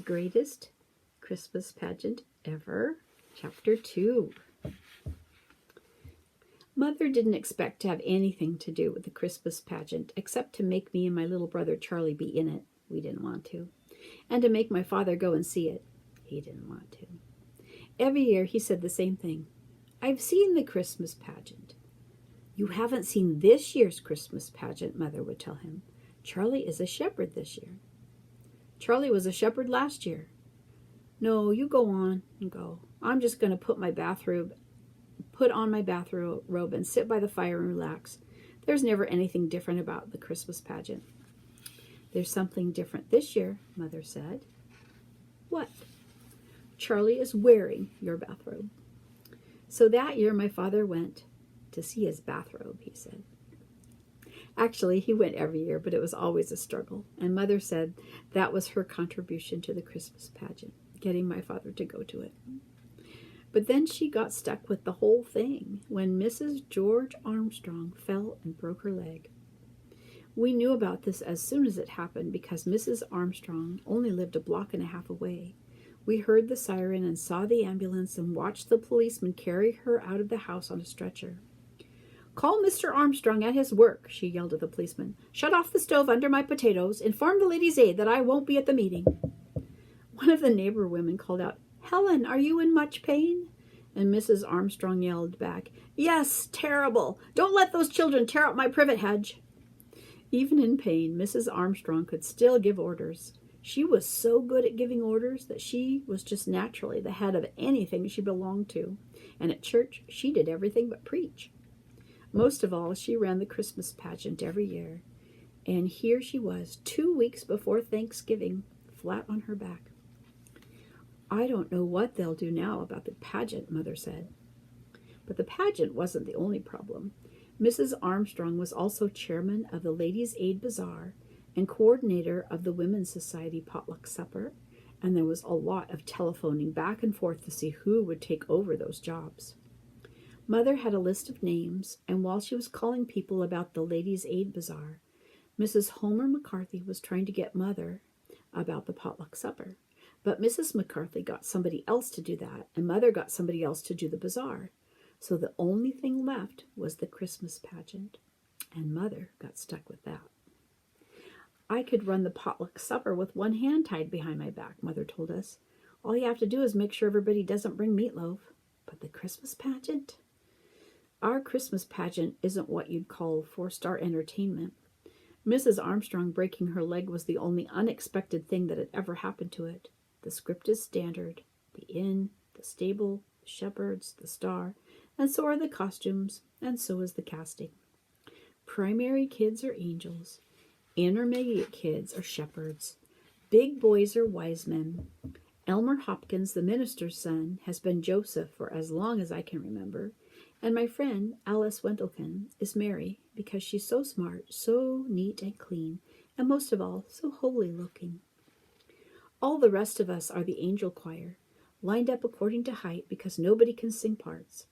Greatest Christmas Pageant Ever, Chapter 2. Mother didn't expect to have anything to do with the Christmas pageant except to make me and my little brother Charlie be in it. We didn't want to. And to make my father go and see it. He didn't want to. Every year he said the same thing. I've seen the Christmas pageant. You haven't seen this year's Christmas pageant, Mother would tell him. Charlie is a shepherd this year. Charlie was a shepherd last year. No, you go on and go. I'm just going to put on my bathrobe and sit by the fire and relax. There's never anything different about the Christmas pageant. There's something different this year, Mother said. What? Charlie is wearing your bathrobe. So that year my father went to see his bathrobe, he said. Actually, he went every year, but it was always a struggle. And Mother said that was her contribution to the Christmas pageant, getting my father to go to it. But then she got stuck with the whole thing when Mrs. George Armstrong fell and broke her leg. We knew about this as soon as it happened because Mrs. Armstrong only lived a block and a half away. We heard the siren and saw the ambulance and watched the policeman carry her out of the house on a stretcher. Call Mr. Armstrong at his work, she yelled at the policeman. Shut off the stove under my potatoes. Inform the ladies' aid that I won't be at the meeting. One of the neighbor women called out, Helen, are you in much pain? And Mrs. Armstrong yelled back, Yes, terrible. Don't let those children tear up my privet hedge. Even in pain, Mrs. Armstrong could still give orders. She was so good at giving orders that she was just naturally the head of anything she belonged to. And at church, she did everything but preach. Most of all, she ran the Christmas pageant every year. And here she was, 2 weeks before Thanksgiving, flat on her back. I don't know what they'll do now about the pageant, Mother said. But the pageant wasn't the only problem. Mrs. Armstrong was also chairman of the Ladies' Aid Bazaar and coordinator of the Women's Society potluck supper, and there was a lot of telephoning back and forth to see who would take over those jobs. Mother had a list of names, and while she was calling people about the Ladies' Aid Bazaar, Mrs. Homer McCarthy was trying to get Mother about the potluck supper. But Mrs. McCarthy got somebody else to do that, and Mother got somebody else to do the bazaar. So the only thing left was the Christmas pageant, and Mother got stuck with that. I could run the potluck supper with one hand tied behind my back, Mother told us. All you have to do is make sure everybody doesn't bring meatloaf. But the Christmas pageant? Our Christmas pageant isn't what you'd call four-star entertainment. Mrs. Armstrong breaking her leg was the only unexpected thing that had ever happened to it. The script is standard. The inn, the stable, the shepherds, the star, and so are the costumes, and so is the casting. Primary kids are angels. Intermediate kids are shepherds. Big boys are wise men. Elmer Hopkins, the minister's son, has been Joseph for as long as I can remember. And my friend, Alice Wendelken, is Mary because she's so smart, so neat and clean, and most of all, so holy looking. All the rest of us are the angel choir, lined up according to height because nobody can sing parts.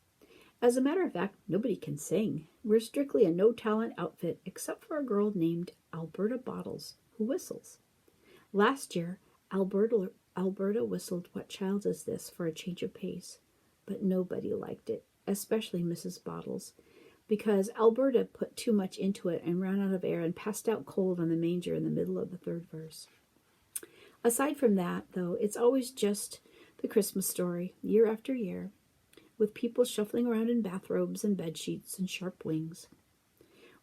As a matter of fact, nobody can sing. We're strictly a no-talent outfit except for a girl named Alberta Bottles, who whistles. Last year, Alberta whistled What Child Is This for a change of pace, but nobody liked it, especially Mrs. Bottles, because Alberta put too much into it and ran out of air and passed out cold on the manger in the middle of the third verse. Aside from that, though, it's always just the Christmas story, year after year, with people shuffling around in bathrobes and bedsheets and sharp wings.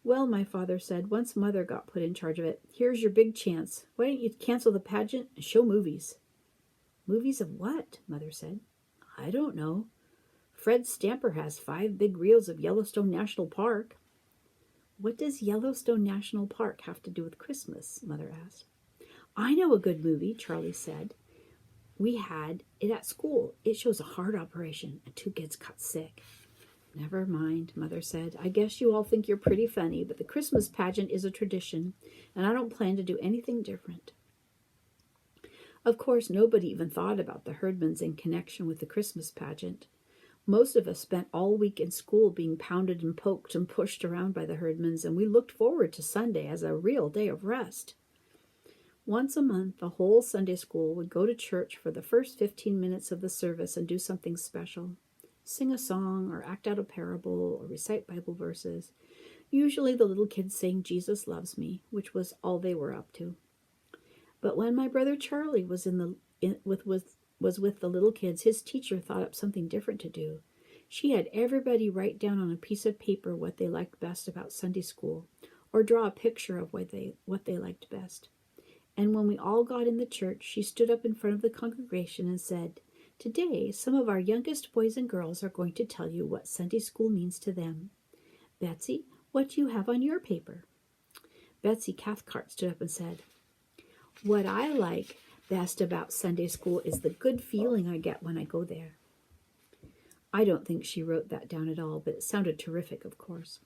Well, my father said, once Mother got put in charge of it, here's your big chance. Why don't you cancel the pageant and show movies? Movies of what? Mother said. I don't know. Fred Stamper has 5 big reels of Yellowstone National Park. What does Yellowstone National Park have to do with Christmas? Mother asked. I know a good movie, Charlie said. We had it at school. It shows a heart operation and 2 kids got sick. Never mind, Mother said. I guess you all think you're pretty funny, but the Christmas pageant is a tradition, and I don't plan to do anything different. Of course, nobody even thought about the Herdmans in connection with the Christmas pageant. Most of us spent all week in school being pounded and poked and pushed around by the Herdmans, and we looked forward to Sunday as a real day of rest. Once a month, the whole Sunday school would go to church for the first 15 minutes of the service and do something special. Sing a song, or act out a parable, or recite Bible verses. Usually the little kids sang "Jesus Loves Me," which was all they were up to. But when my brother Charlie was with the little kids, his teacher thought up something different to do. She had everybody write down on a piece of paper what they liked best about Sunday school, or draw a picture of what they liked best. And when we all got in the church, she stood up in front of the congregation and said, "Today, some of our youngest boys and girls are going to tell you what Sunday school means to them. Betsy, what do you have on your paper?" Betsy Cathcart stood up and said, "What I like best about Sunday school is the good feeling I get when I go there." I don't think she wrote that down at all, but it sounded terrific, of course.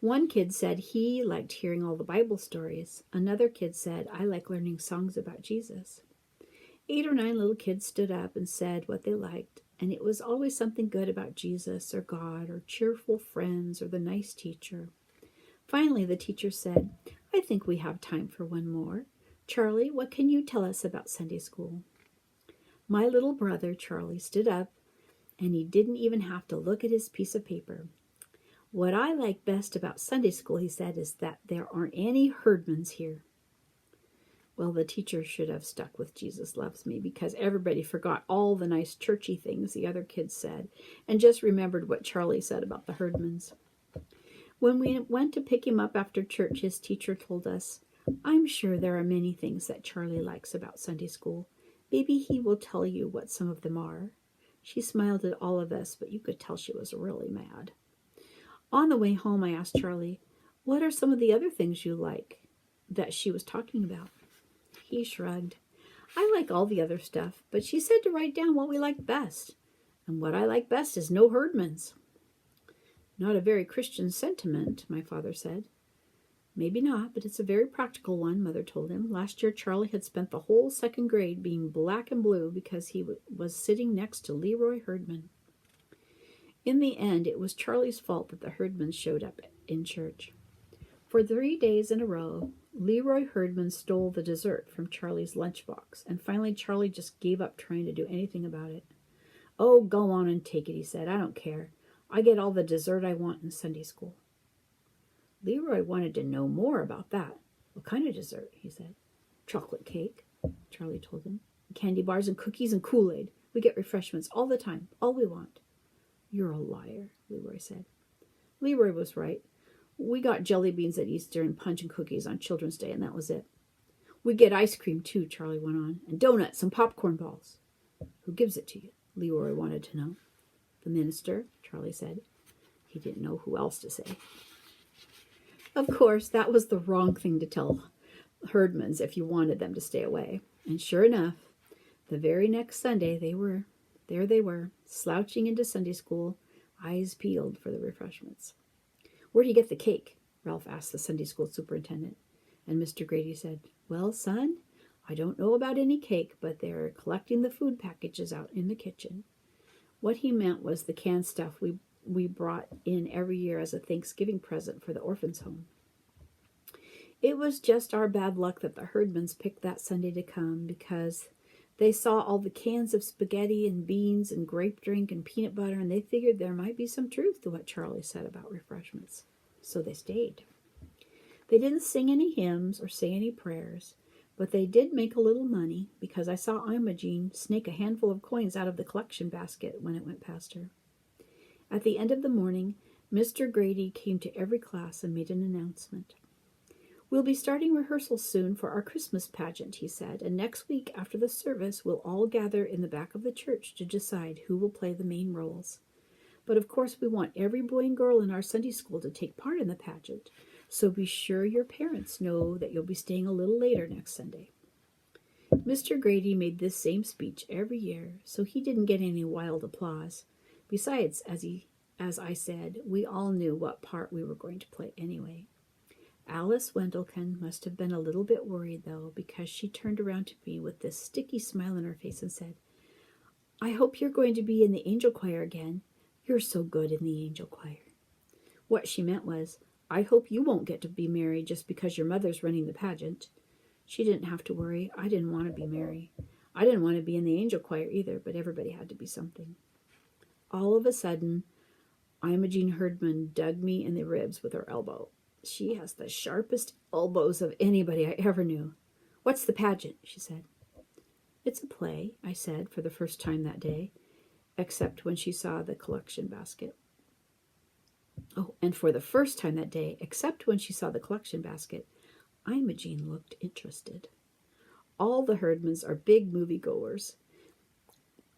One kid said he liked hearing all the Bible stories. Another kid said, "I like learning songs about Jesus." 8 or 9 little kids stood up and said what they liked, and it was always something good about Jesus or God or cheerful friends or the nice teacher. Finally, the teacher said, "I think we have time for one more. Charlie, what can you tell us about Sunday school?" My little brother, Charlie, stood up, and he didn't even have to look at his piece of paper. "What I like best about Sunday school," he said, "is that there aren't any herdmans here." Well, the teacher should have stuck with "Jesus Loves Me," because everybody forgot all the nice churchy things the other kids said and just remembered what Charlie said about the herdmans. When we went to pick him up after church, his teacher told us, "I'm sure there are many things that Charlie likes about Sunday school. Maybe he will tell you what some of them are." She smiled at all of us, but you could tell she was really mad. On the way home, I asked Charlie, "What are some of the other things you like that she was talking about?" He shrugged. "I like all the other stuff, but she said to write down what we liked best. And what I like best is no herdmans." "Not a very Christian sentiment," my father said. "Maybe not, but it's a very practical one," Mother told him. Last year, Charlie had spent the whole second grade being black and blue because he was sitting next to Leroy Herdman. In the end, it was Charlie's fault that the Herdmans showed up in church. For 3 days in a row, Leroy Herdman stole the dessert from Charlie's lunchbox, and finally Charlie just gave up trying to do anything about it. "Oh, go on and take it," he said. "I don't care. I get all the dessert I want in Sunday school." Leroy wanted to know more about that. "What kind of dessert?" he said. "Chocolate cake," Charlie told him. "Candy bars and cookies and Kool-Aid. We get refreshments all the time, all we want." "You're a liar," Leroy said. Leroy was right. We got jelly beans at Easter and punch and cookies on Children's Day, and that was it. "We get ice cream, too," Charlie went on, "and donuts and popcorn balls." "Who gives it to you?" Leroy wanted to know. "The minister," Charlie said. He didn't know who else to say. Of course, that was the wrong thing to tell herdmans if you wanted them to stay away. And sure enough, the very next Sunday, they were, slouching into Sunday school, eyes peeled for the refreshments. "Where do you get the cake?" Ralph asked the Sunday school superintendent. And Mr. Grady said, "Well, son, I don't know about any cake, but they're collecting the food packages out in the kitchen." What he meant was the canned stuff we brought in every year as a Thanksgiving present for the orphans' home. It was just our bad luck that the Herdmans picked that Sunday to come, because they saw all the cans of spaghetti and beans and grape drink and peanut butter, and they figured there might be some truth to what Charlie said about refreshments. So they stayed. They didn't sing any hymns or say any prayers, but they did make a little money, because I saw Imogene snake a handful of coins out of the collection basket when it went past her. At the end of the morning, Mr. Grady came to every class and made an announcement. "We'll be starting rehearsals soon for our Christmas pageant," he said, "and next week after the service we'll all gather in the back of the church to decide who will play the main roles. But of course we want every boy and girl in our Sunday school to take part in the pageant, so be sure your parents know that you'll be staying a little later next Sunday." Mr. Grady made this same speech every year, so he didn't get any wild applause. Besides, as I said, we all knew what part we were going to play anyway. Alice Wendelken must have been a little bit worried, though, because she turned around to me with this sticky smile on her face and said, "I hope you're going to be in the angel choir again. You're so good in the angel choir." What she meant was, "I hope you won't get to be married just because your mother's running the pageant." She didn't have to worry. I didn't want to be Mary. I didn't want to be in the angel choir either, but everybody had to be something. All of a sudden, Imogene Herdman dug me in the ribs with her elbow. She has the sharpest elbows of anybody I ever knew. What's the pageant? She said. It's a play, I said for the first time that day, except when she saw the collection basket. Oh, and for the first time that day, except when she saw the collection basket, Imogene looked interested. All the Herdmans are big moviegoers,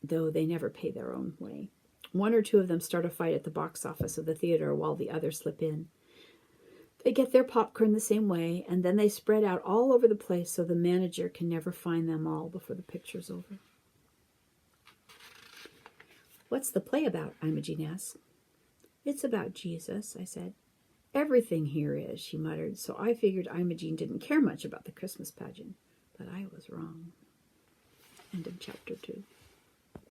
though they never pay their own way. One or two of them start a fight at the box office of the theater while the others slip in. They get their popcorn the same way, and then they spread out all over the place so the manager can never find them all before the picture's over. What's the play about? Imogene asked. It's about Jesus, I said. Everything here is, she muttered, so I figured Imogene didn't care much about the Christmas pageant. But I was wrong. End of chapter 2.